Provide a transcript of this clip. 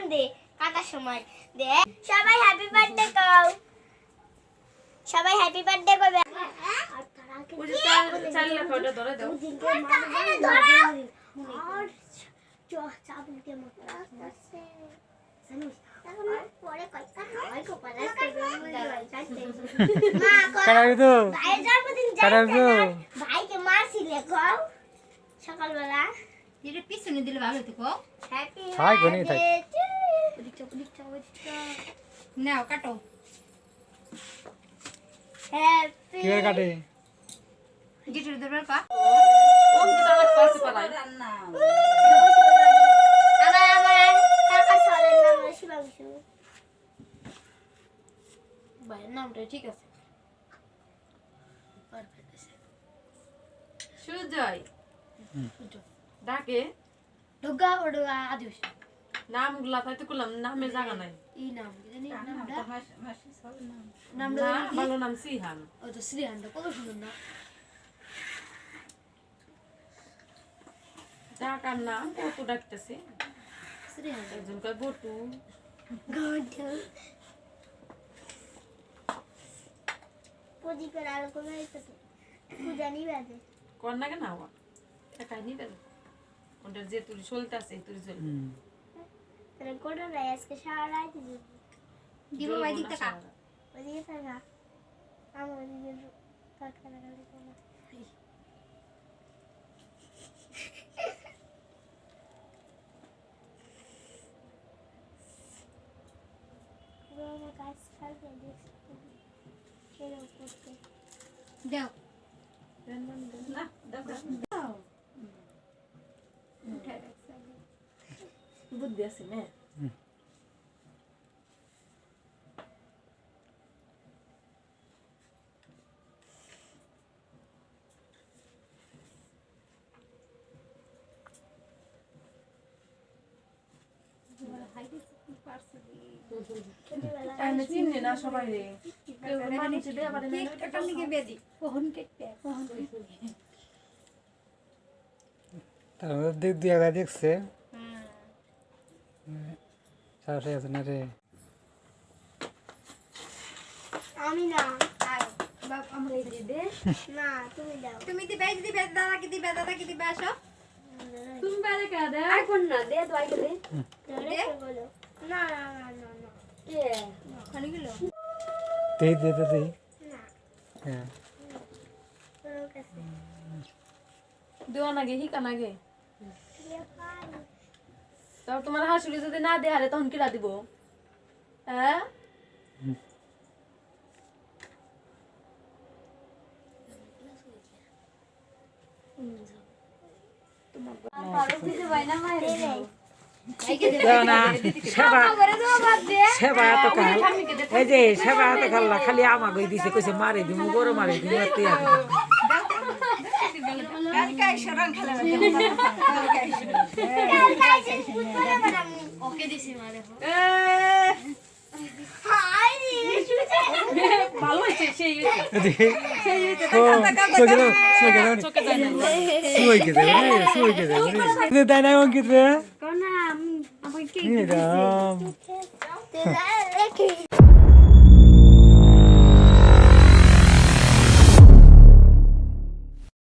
দে কাটার সময় দে সবাই happy birthday কও সবাই হ্যাপি বার্থডে করবে চাইলে ফটো ধরে দাও আর চাবুকে মতো আসছে জানিস এখন পরে কইতা হয় কো পারে মা কাটাবি তো ভাই জন্মদিন কাটাবি তো ভাইকে মারছিলে কও সকালবেলা দিলে পিছনে দিলে ভালো হতো কো হ্যাপি থাক গনি থাক নাও কাটো হ্যাপি কি করে কাটে গিটার ধরবার পা রান্না আমার কাকা সরের নাম শিবাংশু ভাইয়ের নামটা ঠিক আছে সুজয় ডাকে দুর্গা ওডা আদিস নামগুলা তাই তো করলাম নামে জায়গা নাই ই নাম কি জানি নামটা নাম নামটা ভালো নাম সিহান ও তো শ্রীহানটা কত সুন্দর না ডাকার নাম কত ডাকতেছে শ্রীহান একজন কয় বটু প্রদীপের আলো কমে গেছে পূজা নিবে কর না কেন হওয়া একাই নিবে ওটা যে তুই চলতেছে তুই চল তাহলে কোটা নাই আজকে সারা রাত দিব ভাই দিতে কা ওদিকে থাকা আমার ওদিকে কারখানা গাড়ি কমা আমার কাজ কালকে দেখছি সেরকম করতে দাও না দাও বুদ্ধি আছে না আমি চিনি না সবাই রে কেউ মানুষ দেয়া পারে না একটা লিখে বেদি কখন কেটে কখন তার মধ্যে দিক দিয়ে দেখছে সাহসে আছে না রে আমি না বাপ আমরা এই দে না তুমি দাও তুমি দিবে দিবে দাদা কি দিবে আসো তুমি বাইরে কে দে আই কোন না দে তো আই দে দে বলো না না না না না এ খালি গেল দেই দে দে দেই না হ্যাঁ তোর কাছে দেওয়া নাগে হিকা নাগে দিয়ে পাই তাও তোমার হাসুলি যদি না দেয় তখন কিরা দিব হ্যাঁ দেও না সেবা সেবা এত কাল এই যে সেবা এত কাল খালি আমাকে দিছে কইছে মারি দিমু গরো মারি দিমু তুই ওকে দিছি মারে হাই ভালো হয়েছে সেই দেয় না অঙ্কিত রে কোন না আমাকে তে